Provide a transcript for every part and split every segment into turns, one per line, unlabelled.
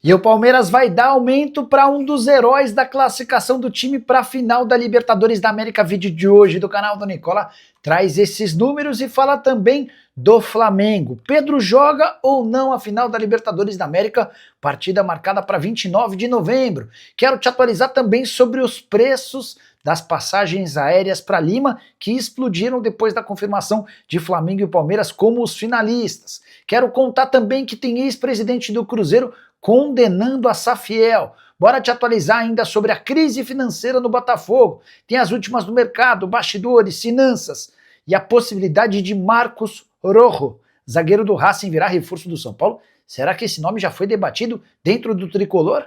E o Palmeiras vai dar aumento para um dos heróis da classificação do time para a final da Libertadores da América. Vídeo de hoje do canal do Nicola traz esses números e fala também do Flamengo. Pedro joga ou não a final da Libertadores da América? Partida marcada para 29 de novembro. Quero te atualizar também sobre os preços das passagens aéreas para Lima, que explodiram depois da confirmação de Flamengo e Palmeiras como os finalistas. Quero contar também que tem ex-presidente do Cruzeiro condenando a Safiel. Bora te atualizar ainda sobre a crise financeira no Botafogo. Tem as últimas do mercado, bastidores, finanças e a possibilidade de Marcos Rojo, zagueiro do Racing, virar reforço do São Paulo. Será que esse nome já foi debatido dentro do tricolor?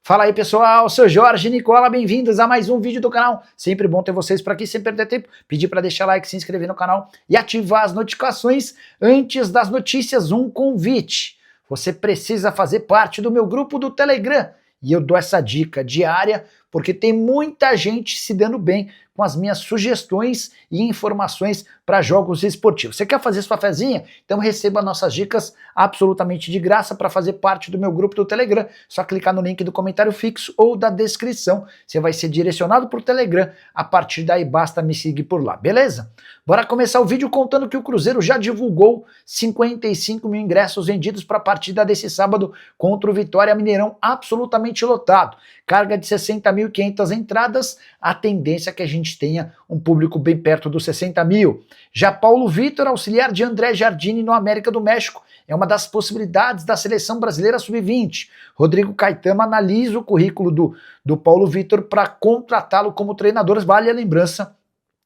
Fala aí pessoal, sou Jorge Nicola, bem-vindos a mais um vídeo do canal. Sempre bom ter vocês por aqui, sem perder tempo. Pedir para deixar like, se inscrever no canal e ativar as notificações. Antes das notícias, um convite. Você precisa fazer parte do meu grupo do Telegram. E eu dou essa dica diária porque tem muita gente se dando bem com as minhas sugestões e informações para jogos esportivos. Você quer fazer sua fezinha? Então receba nossas dicas absolutamente de graça para fazer parte do meu grupo do Telegram. Só clicar no link do comentário fixo ou da descrição. Você vai ser direcionado para o Telegram. A partir daí basta me seguir por lá, beleza? Bora começar o vídeo contando que o Cruzeiro já divulgou 55 mil ingressos vendidos para a partida desse sábado contra o Vitória Mineirão, absolutamente lotado. Carga de 60.500 entradas, a tendência é que a gente tenha um público bem perto dos 60 mil. Já Paulo Vitor, auxiliar de André Jardine no América do México, é uma das possibilidades da seleção brasileira sub-20. Rodrigo Caetano analisa o currículo do Paulo Vitor para contratá-lo como treinador. Vale a lembrança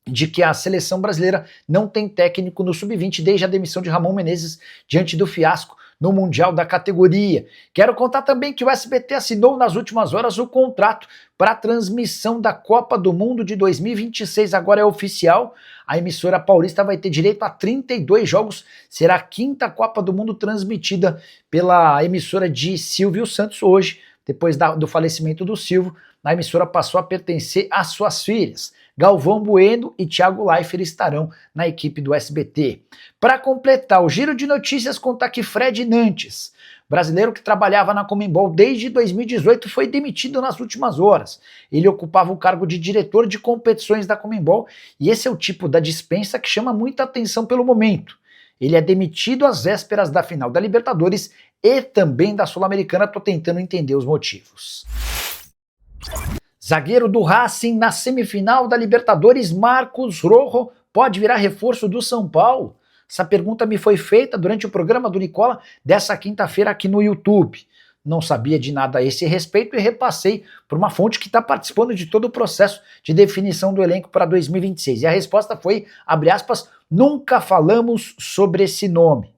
de que a seleção brasileira não tem técnico no sub-20 desde a demissão de Ramon Menezes diante do fiasco no Mundial da categoria. Quero contar também que o SBT assinou nas últimas horas o contrato para a transmissão da Copa do Mundo de 2026. Agora é oficial, a emissora paulista vai ter direito a 32 jogos, será a quinta Copa do Mundo transmitida pela emissora de Silvio Santos hoje, depois do falecimento do Silvio. A emissora passou a pertencer às suas filhas. Galvão Bueno e Thiago Leifert estarão na equipe do SBT. Para completar o giro de notícias, contar que Fred Nantes, brasileiro que trabalhava na Conmebol desde 2018, foi demitido nas últimas horas. Ele ocupava o cargo de diretor de competições da Conmebol e esse é o tipo da dispensa que chama muita atenção pelo momento. Ele é demitido às vésperas da final da Libertadores e também da Sul-Americana. Estou tentando entender os motivos. Zagueiro do Racing na semifinal da Libertadores, Marcos Rojo, pode virar reforço do São Paulo? Essa pergunta me foi feita durante o programa do Nicola dessa quinta-feira aqui no YouTube. Não sabia de nada a esse respeito e repassei por uma fonte que está participando de todo o processo de definição do elenco para 2026. E a resposta foi, abre aspas, nunca falamos sobre esse nome.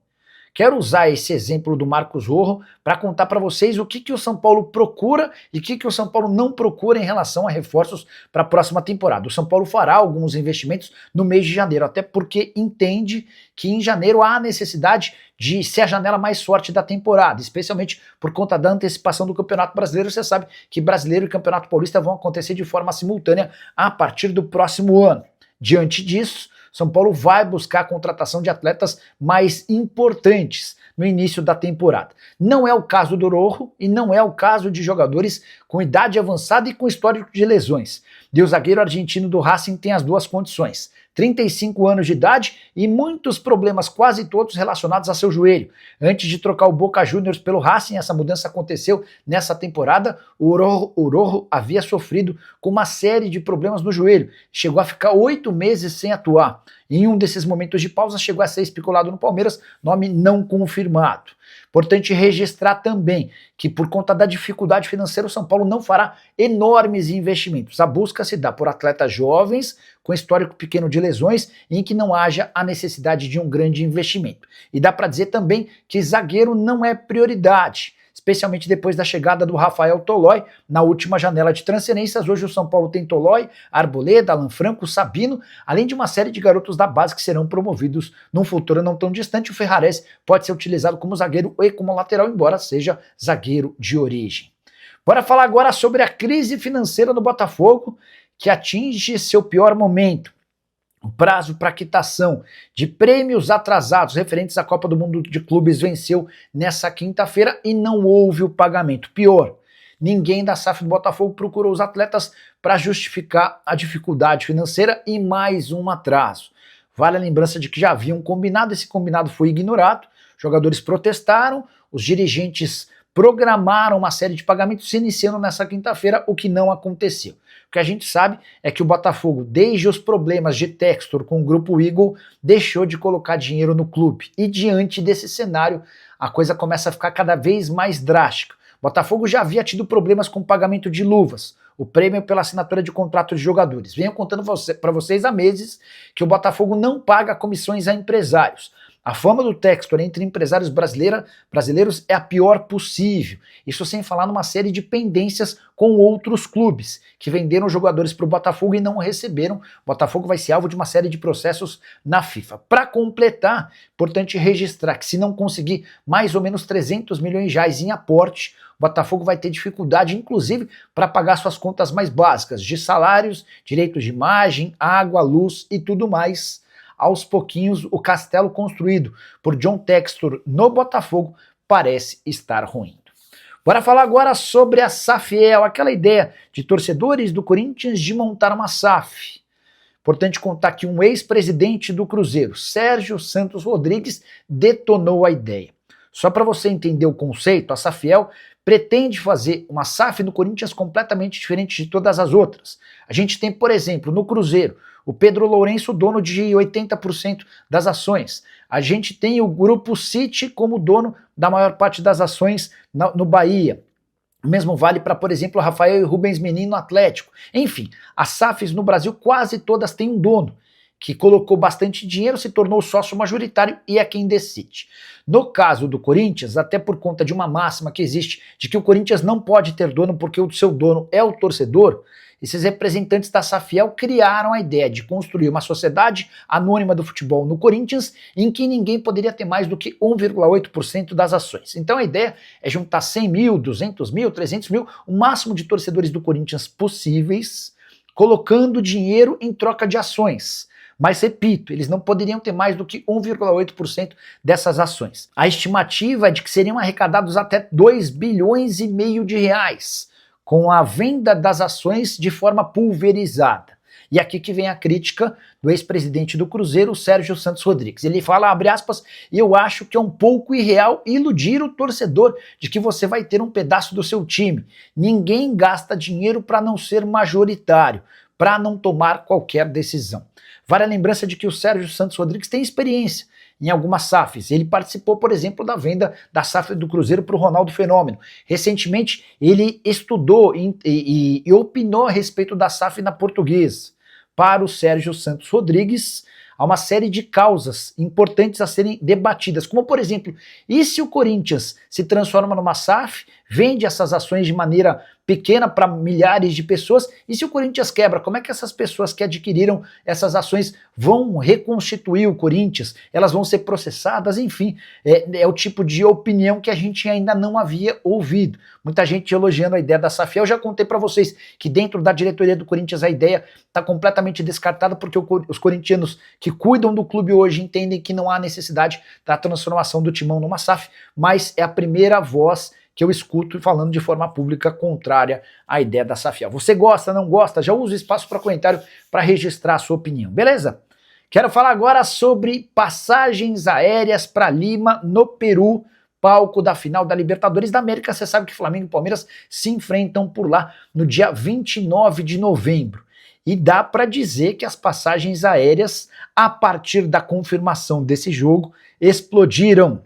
Quero usar esse exemplo do Marcos Rojo para contar para vocês o que o São Paulo procura e o que o São Paulo não procura em relação a reforços para a próxima temporada. O São Paulo fará alguns investimentos no mês de janeiro, até porque entende que em janeiro há a necessidade de ser a janela mais forte da temporada, especialmente por conta da antecipação do Campeonato Brasileiro. Você sabe que Brasileiro e Campeonato Paulista vão acontecer de forma simultânea a partir do próximo ano. Diante disso, São Paulo vai buscar a contratação de atletas mais importantes no início da temporada. Não é o caso do Rojo e não é o caso de jogadores com idade avançada e com histórico de lesões. E o zagueiro argentino do Racing tem as duas condições: 35 anos de idade e muitos problemas, quase todos relacionados a seu joelho. Antes de trocar o Boca Juniors pelo Racing, essa mudança aconteceu nessa temporada. O Rojo havia sofrido com uma série de problemas no joelho. Chegou a ficar 8 meses sem atuar. Em um desses momentos de pausa, chegou a ser especulado no Palmeiras, nome não confirmado. Importante registrar também que, por conta da dificuldade financeira, o São Paulo não fará enormes investimentos. A busca se dá por atletas jovens, com histórico pequeno de lesões, em que não haja a necessidade de um grande investimento. E dá para dizer também que zagueiro não é prioridade, especialmente depois da chegada do Rafael Tolói na última janela de transferências. Hoje o São Paulo tem Tolói, Arboleda, Alan Franco, Sabino, além de uma série de garotos da base que serão promovidos num futuro não tão distante. O Ferrares pode ser utilizado como zagueiro e como lateral, embora seja zagueiro de origem. Bora falar agora sobre a crise financeira no Botafogo, que atinge seu pior momento. O prazo para quitação de prêmios atrasados referentes à Copa do Mundo de Clubes venceu nessa quinta-feira e não houve o pagamento. Pior, ninguém da SAF do Botafogo procurou os atletas para justificar a dificuldade financeira e mais um atraso. Vale a lembrança de que já haviam combinado, esse combinado foi ignorado, jogadores protestaram, os dirigentes programaram uma série de pagamentos se iniciando nessa quinta-feira, o que não aconteceu. O que a gente sabe é que o Botafogo, desde os problemas de Textor com o Grupo Eagle, deixou de colocar dinheiro no clube. E diante desse cenário, a coisa começa a ficar cada vez mais drástica. O Botafogo já havia tido problemas com o pagamento de luvas, o prêmio pela assinatura de contratos de jogadores. Venho contando para vocês há meses que o Botafogo não paga comissões a empresários. A fama do Textor entre empresários brasileiros é a pior possível. Isso sem falar numa série de pendências com outros clubes que venderam jogadores para o Botafogo e não receberam. O Botafogo vai ser alvo de uma série de processos na FIFA. Para completar, importante registrar que se não conseguir mais ou menos 300 milhões de reais em aporte, o Botafogo vai ter dificuldade, inclusive, para pagar suas contas mais básicas de salários, direitos de imagem, água, luz e tudo mais. Aos pouquinhos, o castelo construído por John Textor no Botafogo parece estar ruindo. Bora falar agora sobre a SAFiel, aquela ideia de torcedores do Corinthians de montar uma SAF. Importante contar que um ex-presidente do Cruzeiro, Sérgio Santos Rodrigues, detonou a ideia. Só para você entender o conceito, a SAFiel pretende fazer uma SAF no Corinthians completamente diferente de todas as outras. A gente tem, por exemplo, no Cruzeiro, o Pedro Lourenço, dono de 80% das ações. A gente tem o Grupo City como dono da maior parte das ações no Bahia. O mesmo vale para, por exemplo, Rafael e Rubens Menino no Atlético. Enfim, as SAFs no Brasil quase todas têm um dono que colocou bastante dinheiro, se tornou sócio majoritário e é quem decide. No caso do Corinthians, até por conta de uma máxima que existe de que o Corinthians não pode ter dono porque o seu dono é o torcedor, esses representantes da SAFiel criaram a ideia de construir uma sociedade anônima do futebol no Corinthians em que ninguém poderia ter mais do que 1,8% das ações. Então a ideia é juntar 100 mil, 200 mil, 300 mil, o máximo de torcedores do Corinthians possíveis, colocando dinheiro em troca de ações. Mas, repito, eles não poderiam ter mais do que 1,8% dessas ações. A estimativa é de que seriam arrecadados até 2 bilhões e meio de reais com a venda das ações de forma pulverizada. E aqui que vem a crítica do ex-presidente do Cruzeiro, Sérgio Santos Rodrigues. Ele fala, abre aspas, eu acho que é um pouco irreal iludir o torcedor de que você vai ter um pedaço do seu time. Ninguém gasta dinheiro para não ser majoritário, para não tomar qualquer decisão. Vale a lembrança de que o Sérgio Santos Rodrigues tem experiência em algumas SAFs. Ele participou, por exemplo, da venda da SAF do Cruzeiro para o Ronaldo Fenômeno. Recentemente, ele estudou e opinou a respeito da SAF na Portuguesa. Para o Sérgio Santos Rodrigues, há uma série de causas importantes a serem debatidas, como, por exemplo, e se o Corinthians se transforma numa SAF, vende essas ações de maneira pequena para milhares de pessoas, e se o Corinthians quebra, como é que essas pessoas que adquiriram essas ações vão reconstituir o Corinthians? Elas vão ser processadas? Enfim, é o tipo de opinião que a gente ainda não havia ouvido. Muita gente elogiando a ideia da SAF. Eu já contei para vocês que dentro da diretoria do Corinthians a ideia está completamente descartada porque os corintianos que cuidam do clube hoje entendem que não há necessidade da transformação do timão numa SAF, mas é a primeira voz que eu escuto falando de forma pública contrária à ideia da SAFiel. Você gosta, não gosta? Já usa o espaço para comentário para registrar a sua opinião, beleza? Quero falar agora sobre passagens aéreas para Lima, no Peru, palco da final da Libertadores da América. Você sabe que Flamengo e Palmeiras se enfrentam por lá no dia 29 de novembro. E dá para dizer que as passagens aéreas, a partir da confirmação desse jogo, explodiram.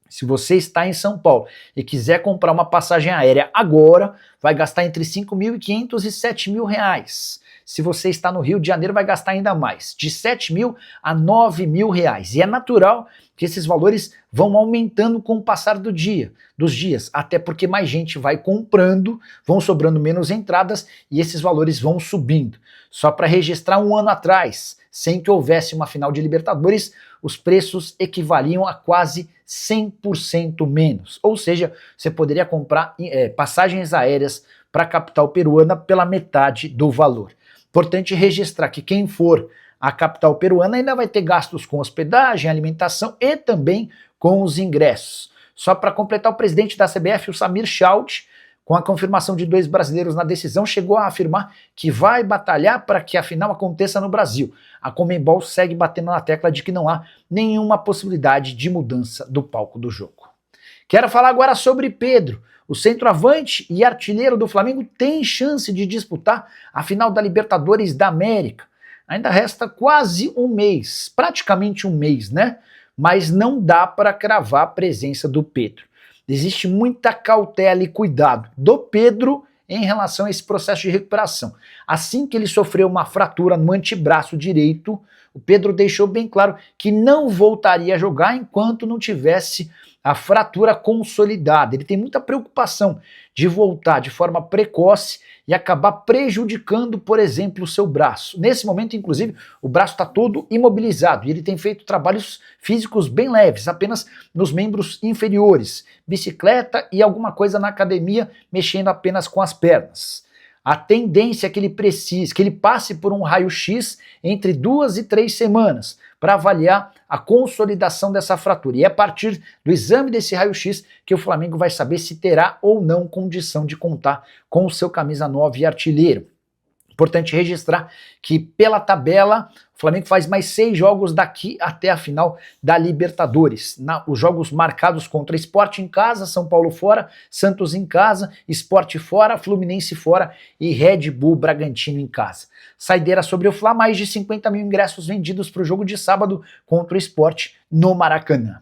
Se você está em São Paulo e quiser comprar uma passagem aérea agora, vai gastar entre 5.500 e 7.000 reais. Se você está no Rio de Janeiro, vai gastar ainda mais, de 7.000 a 9.000 reais. E é natural que esses valores vão aumentando com o passar dos dias, até porque mais gente vai comprando, vão sobrando menos entradas e esses valores vão subindo. Só para registrar, um ano atrás, sem que houvesse uma final de Libertadores, os preços equivaliam a quase 100% menos. Ou seja, você poderia comprar passagens aéreas para a capital peruana pela metade do valor. Importante registrar que quem for à capital peruana ainda vai ter gastos com hospedagem, alimentação e também com os ingressos. Só para completar, o presidente da CBF, o Samir Schaudt, com a confirmação de 2 brasileiros na decisão, chegou a afirmar que vai batalhar para que a final aconteça no Brasil. A Conmebol segue batendo na tecla de que não há nenhuma possibilidade de mudança do palco do jogo. Quero falar agora sobre Pedro. O centroavante e artilheiro do Flamengo tem chance de disputar a final da Libertadores da América. Ainda resta quase um mês, praticamente um mês, né? Mas não dá para cravar a presença do Pedro. Existe muita cautela e cuidado do Pedro em relação a esse processo de recuperação. Assim que ele sofreu uma fratura no antebraço direito, o Pedro deixou bem claro que não voltaria a jogar enquanto não tivesse a fratura consolidada. Ele tem muita preocupação de voltar de forma precoce e acabar prejudicando, por exemplo, o seu braço. Nesse momento, inclusive, o braço está todo imobilizado e ele tem feito trabalhos físicos bem leves, apenas nos membros inferiores, bicicleta e alguma coisa na academia, mexendo apenas com as pernas. A tendência é que ele passe por um raio-x entre 2 e 3 semanas para avaliar a consolidação dessa fratura. E é a partir do exame desse raio-x que o Flamengo vai saber se terá ou não condição de contar com o seu camisa 9 e artilheiro. Importante registrar que, pela tabela, o Flamengo faz mais 6 jogos daqui até a final da Libertadores. Os jogos marcados contra Sport em casa, São Paulo fora, Santos em casa, Sport fora, Fluminense fora e Red Bull Bragantino em casa. Saideira sobre o Fla, mais de 50 mil ingressos vendidos para o jogo de sábado contra o Sport no Maracanã.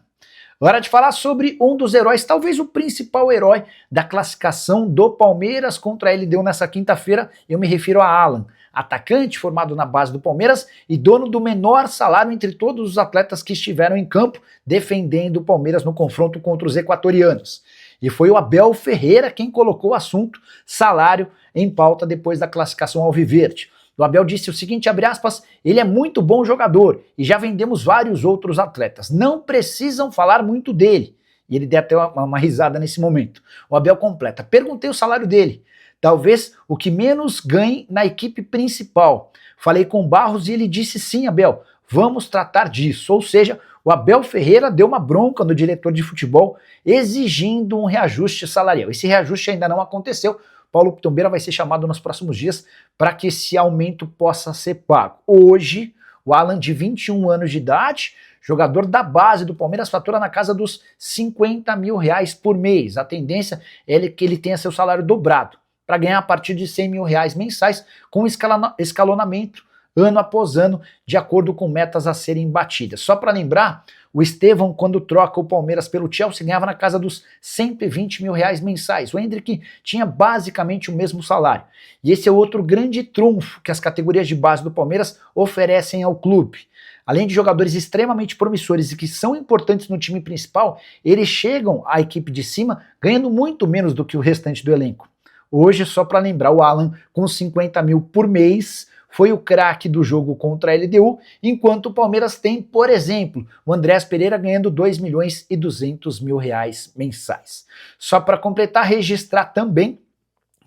Hora de falar sobre um dos heróis, talvez o principal herói da classificação do Palmeiras contra a LDU nessa quinta-feira. Eu me refiro a Alan, atacante formado na base do Palmeiras e dono do menor salário entre todos os atletas que estiveram em campo defendendo o Palmeiras no confronto contra os equatorianos. E foi o Abel Ferreira quem colocou o assunto salário em pauta depois da classificação alviverde. O Abel disse o seguinte, abre aspas, ele é muito bom jogador e já vendemos vários outros atletas. Não precisam falar muito dele. E ele deu até uma risada nesse momento. O Abel completa, perguntei o salário dele. Talvez o que menos ganhe na equipe principal. Falei com o Barros e ele disse sim, Abel, vamos tratar disso. Ou seja, o Abel Ferreira deu uma bronca no diretor de futebol exigindo um reajuste salarial. Esse reajuste ainda não aconteceu. Paulo Pitombeira vai ser chamado nos próximos dias para que esse aumento possa ser pago. Hoje, o Alan, de 21 anos de idade, jogador da base do Palmeiras, fatura na casa dos 50 mil reais por mês. A tendência é que ele tenha seu salário dobrado, para ganhar a partir de 100 mil reais mensais, com escalonamento ano após ano, de acordo com metas a serem batidas. Só para lembrar, o Estevão, quando troca o Palmeiras pelo Chelsea, ganhava na casa dos 120 mil reais mensais. O Hendrick tinha basicamente o mesmo salário. E esse é outro grande trunfo que as categorias de base do Palmeiras oferecem ao clube. Além de jogadores extremamente promissores e que são importantes no time principal, eles chegam à equipe de cima ganhando muito menos do que o restante do elenco. Hoje, só para lembrar, o Alan, com 50 mil por mês, foi o craque do jogo contra a LDU, enquanto o Palmeiras tem, por exemplo, o Andrés Pereira ganhando 2 milhões e 200 mil reais mensais. Só para completar, registrar também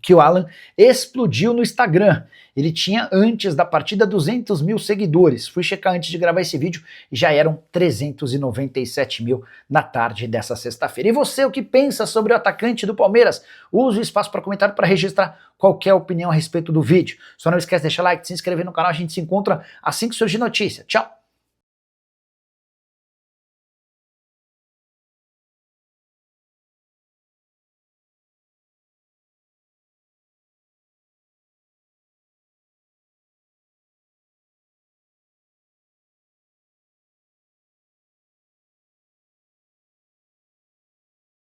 que o Alan explodiu no Instagram. Ele tinha, antes da partida, 200 mil seguidores. Fui checar antes de gravar esse vídeo e já eram 397 mil na tarde dessa sexta-feira. E você, o que pensa sobre o atacante do Palmeiras? Use o espaço para comentário para registrar qualquer opinião a respeito do vídeo. Só não esquece de deixar like, de se inscrever no canal. A gente se encontra assim que surgir notícia. Tchau!